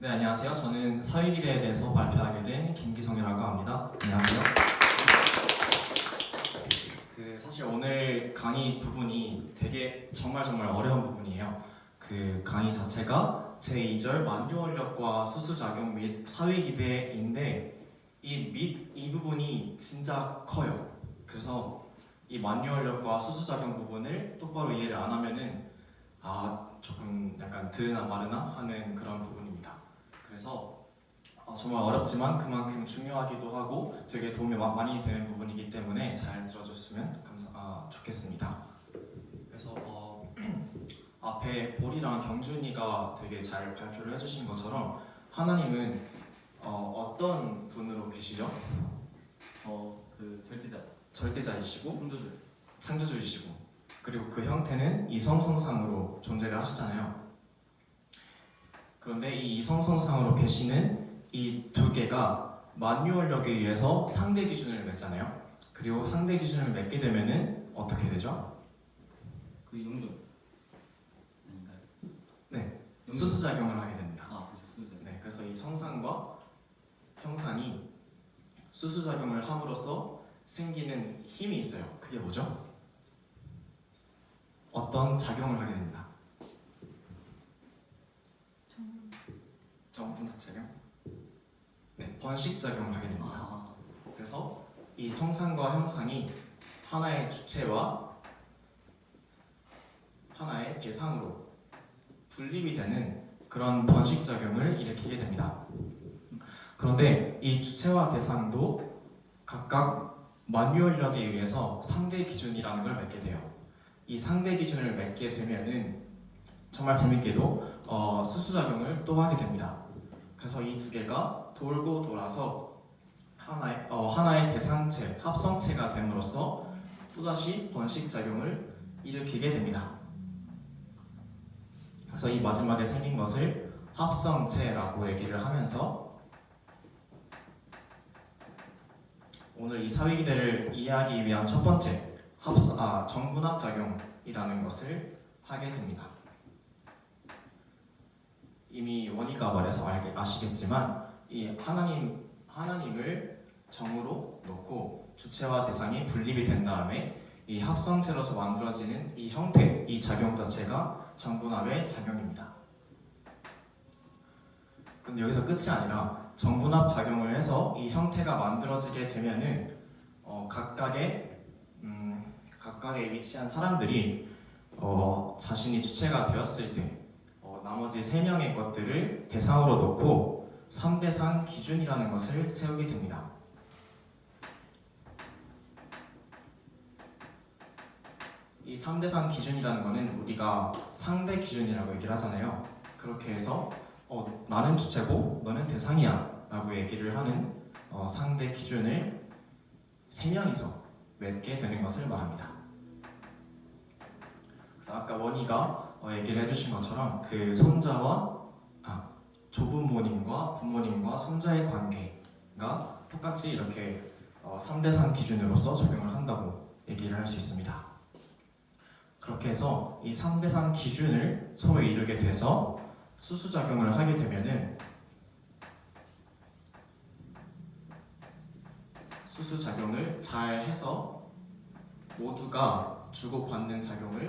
네, 안녕하세요. 저는 사회기대에 대해서 발표하게 된 김기성이라고 합니다. 안녕하세요. 사실 오늘 강의 부분이 되게 정말 어려운 부분이에요. 강의 자체가 제2절 만유원력과 수수작용 및 사회기대인데 이 부분이 진짜 커요. 그래서 이 만유원력과 수수작용 부분을 똑바로 이해를 안 하면은 조금 약간 들으나 마르나 하는 그런 부분입니다. 그래서 정말 어렵지만 그만큼 중요하기도 하고 되게 도움이 많이 되는 부분이기 때문에 잘 들어줬으면 좋겠습니다. 그래서 앞에 보리랑 경준이가 되게 잘 발표를 해주신 것처럼 하나님은 어떤 분으로 계시죠? 절대자이시고 창조주이시고 그리고 그 형태는 이성성상으로 존재를 하시잖아요. 그런데 이 이성성상으로 계시는 이 두 개가 만유원력에 의해서 상대 기준을 맺잖아요. 그리고 상대 기준을 맺게 되면은 어떻게 되죠? 그 용도 아닌가요? 네, 수수작용을 하게 됩니다. 수수작용. 네, 그래서 이 성상과 형상이 수수작용을 함으로써 생기는 힘이 있어요. 그게 뭐죠? 어떤 작용을 하게 됩니다. 정분합작용? 네, 번식작용을 하게 됩니다. 그래서 이 성상과 형상이 하나의 주체와 하나의 대상으로 분립이 되는 그런 번식작용을 일으키게 됩니다. 그런데 이 주체와 대상도 각각 만유원력에 의해서 상대 기준이라는 걸 맺게 돼요. 이 상대 기준을 맺게 되면은 정말 재밌게도 수수작용을 또 하게 됩니다. 그래서 이 두 개가 돌고 돌아서 하나의 대상체, 합성체가 됨으로써 또다시 번식작용을 일으키게 됩니다. 그래서 이 마지막에 생긴 것을 합성체라고 얘기를 하면서 오늘 이 사회기대를 이해하기 위한 첫 번째 정분합작용이라는 것을 하게 됩니다. 이미 원희가 말해서 아시겠지만 이 하나님을 정으로 놓고 주체와 대상이 분립이 된 다음에 이 합성체로서 만들어지는 이 형태, 이 작용 자체가 정분합의 작용입니다. 그런데 여기서 끝이 아니라 정분합 작용을 해서 이 형태가 만들어지게 되면은 각각의 위치한 사람들이 자신이 주체가 되었을 때 나머지 3명의 것들을 대상으로 놓고 3대상 기준이라는 것을 세우게 됩니다. 이 3대상 기준이라는 것은 우리가 상대 기준이라고 얘기를 하잖아요. 그렇게 해서 나는 주체고 너는 대상이야 라고 얘기를 하는 상대 기준을 3명이서 맺게 되는 것을 말합니다. 그래서 아까 원희가 얘기를 해주신 것처럼 그 손자와 조부모님과 부모님과 손자의 관계가 똑같이 이렇게 3대상 기준으로서 적용을 한다고 얘기를 할 수 있습니다. 그렇게 해서 이 3대상 기준을 서로 이루게 돼서 수수작용을 하게 되면은 수수작용을 잘 해서 모두가 주고받는 작용을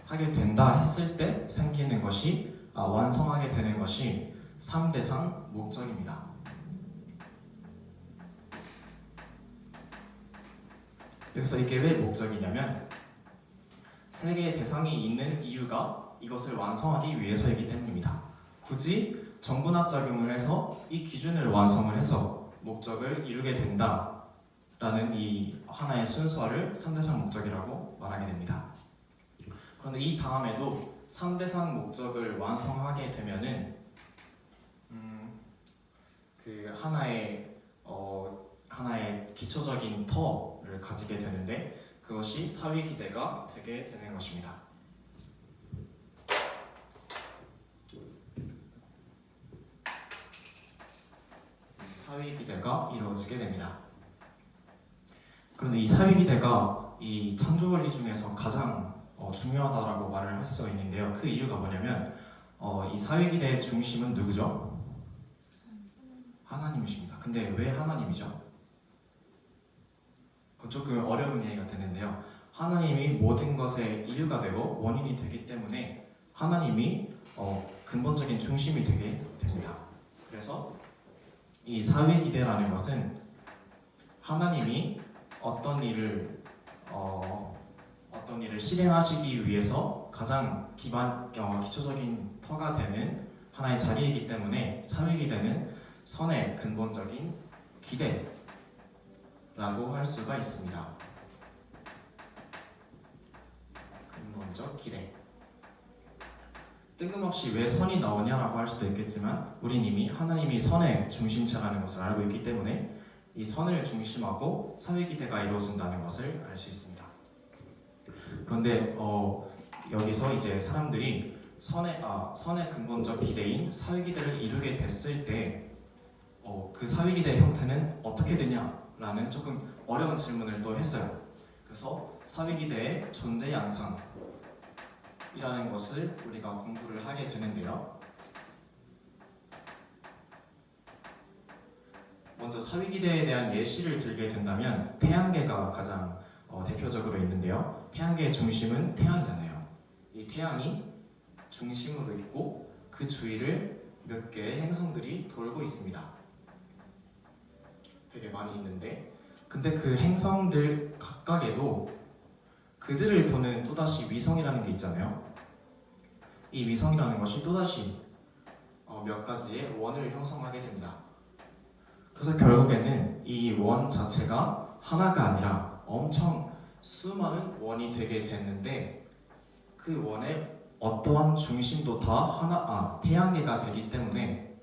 하게 된다 했을 때 생기는 것이 완성하게 되는 것이 3대상 목적입니다. 여기서 이게 왜 목적이냐면 세 개의 대상이 있는 이유가 이것을 완성하기 위해서이기 때문입니다. 굳이 정분합작용을 해서 이 기준을 완성을 해서 목적을 이루게 된다라는 이 하나의 순서를 3대상 목적이라고 말하게 됩니다. 그런데 이 다음에도 3대상 목적을 완성하게 되면은 그 하나의 기초적인 터를 가지게 되는데 그것이 사회기대가 되게 되는 것입니다. 사회기대가 이루어지게 됩니다. 그런데 이 사회기대가 이 창조원리 중에서 가장 중요하다라고 말을 할 수가 있는데요. 그 이유가 뭐냐면 이 사회기대의 중심은 누구죠? 하나님이십니다. 근데 왜 하나님이죠? 그건 조금 어려운 이해가 되는데요. 하나님이 모든 것의 이유가 되고 원인이 되기 때문에 하나님이 근본적인 중심이 되게 됩니다. 그래서 이 사회기대라는 것은 하나님이 어떤 일을 실행하시기 위해서 가장 기초적인 터가 되는 하나의 자리이기 때문에 사회기대는 선의 근본적인 기대라고 할 수가 있습니다. 근본적 기대. 뜬금없이 왜 선이 나오냐라고 할 수도 있겠지만 우린 이미 하나님이 선의 중심체라는 것을 알고 있기 때문에 이 선을 중심하고 사회기대가 이루어진다는 것을 알 수 있습니다. 그런데 여기서 이제 사람들이 선의 근본적 기대인 사회기대를 이루게 됐을 때 그 사회기대의 형태는 어떻게 되냐라는 조금 어려운 질문을 또 했어요. 그래서 사회기대의 존재 양상이라는 것을 우리가 공부를 하게 되는데요. 먼저 사회기대에 대한 예시를 들게 된다면 태양계가 가장 대표적으로 있는데요. 태양계의 중심은 태양이잖아요. 이 태양이 중심으로 있고 그 주위를 몇 개의 행성들이 돌고 있습니다. 되게 많이 있는데 근데 그 행성들 각각에도 그들을 도는 또다시 위성이라는 게 있잖아요. 이 위성이라는 것이 또다시 몇 가지의 원을 형성하게 됩니다. 그래서 결국에는 이 원 자체가 하나가 아니라 엄청 수많은 원이 되게 됐는데 그 원의 어떠한 중심도 다 태양계가 되기 때문에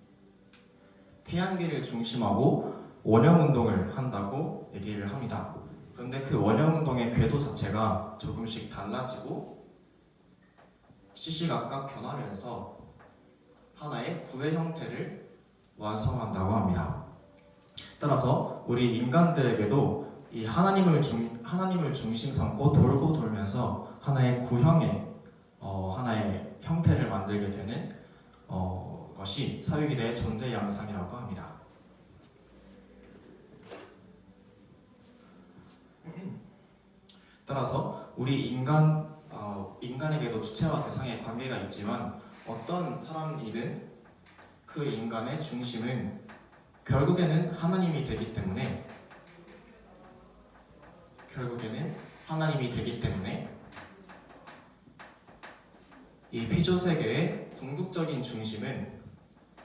태양계를 중심하고 원형운동을 한다고 얘기를 합니다. 그런데 그 원형운동의 궤도 자체가 조금씩 달라지고 시시각각 변하면서 하나의 구의 형태를 완성한다고 합니다. 따라서 우리 인간들에게도 이 하나님을 중심 삼고 돌고 돌면서 하나의 구형의 하나의 형태를 만들게 되는 것이 사회기대의 존재 양상이라고 합니다. 따라서 우리 인간에게도 주체와 대상의 관계가 있지만 어떤 사람이든 그 인간의 중심은 결국에는 하나님이 되기 때문에 이 피조 세계의 궁극적인 중심은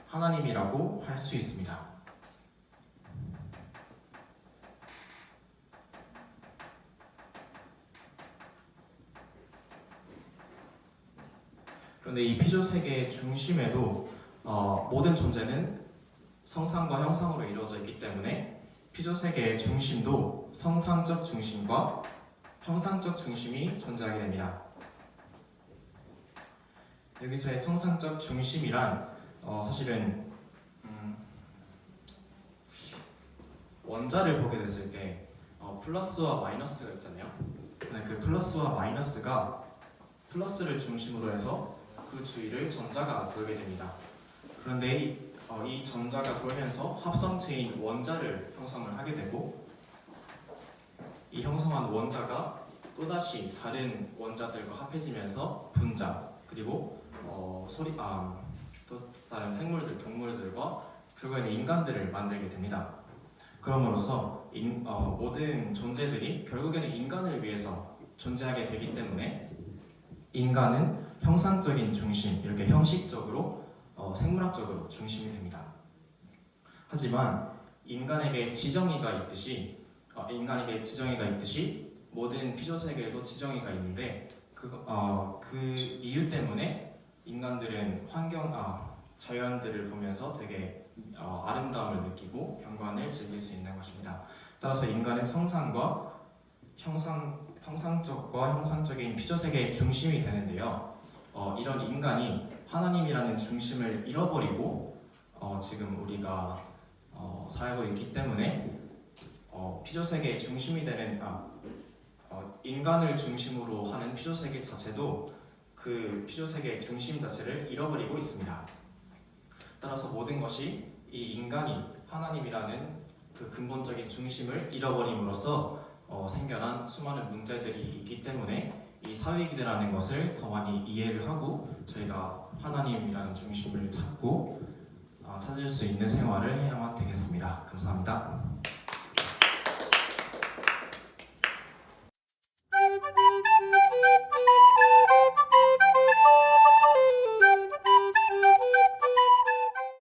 하나님이라고 할 수 있습니다. 그런데 이 피조 세계의 중심에도 모든 존재는 성상과 형상으로 이루어져 있기 때문에 피조 세계의 중심도 성상적 중심과 형상적 중심이 존재하게 됩니다. 여기서의 성상적 중심이란 사실은 원자를 보게 됐을 때 플러스와 마이너스가 있잖아요. 근데 그 플러스와 마이너스가 플러스를 중심으로 해서 그 주위를 전자가 돌게 됩니다. 그런데 이 전자가 돌면서 합성체인 원자를 형성을 하게 되고 이 형성한 원자가 또다시 다른 원자들과 합해지면서 분자 그리고 또 다른 생물들, 동물들과 결국에는 인간들을 만들게 됩니다. 그럼으로써 모든 존재들이 결국에는 인간을 위해서 존재하게 되기 때문에 인간은 형상적인 중심, 이렇게 형식적으로 생물학적으로 중심이 됩니다. 하지만 인간에게 지정의가 있듯이 모든 피조 세계에도 지정의가 있는데 그 이유 때문에 인간들은 자연들을 보면서 되게 아름다움을 느끼고 경관을 즐길 수 있는 것입니다. 따라서 인간은 성상적과 형상적인 피조 세계의 중심이 되는데요. 이런 인간이 하나님이라는 중심을 잃어버리고 지금 우리가 살고 있기 때문에 피조 세계의 중심이 되는 인간을 중심으로 하는 피조세계 자체도 그 피조세계의 중심 자체를 잃어버리고 있습니다. 따라서 모든 것이 이 인간이 하나님이라는 그 근본적인 중심을 잃어버림으로써 생겨난 수많은 문제들이 있기 때문에 이 사회기대라는 것을 더 많이 이해를 하고 저희가 하나님이라는 중심을 찾고 찾을 수 있는 생활을 해야만 되겠습니다. 감사합니다.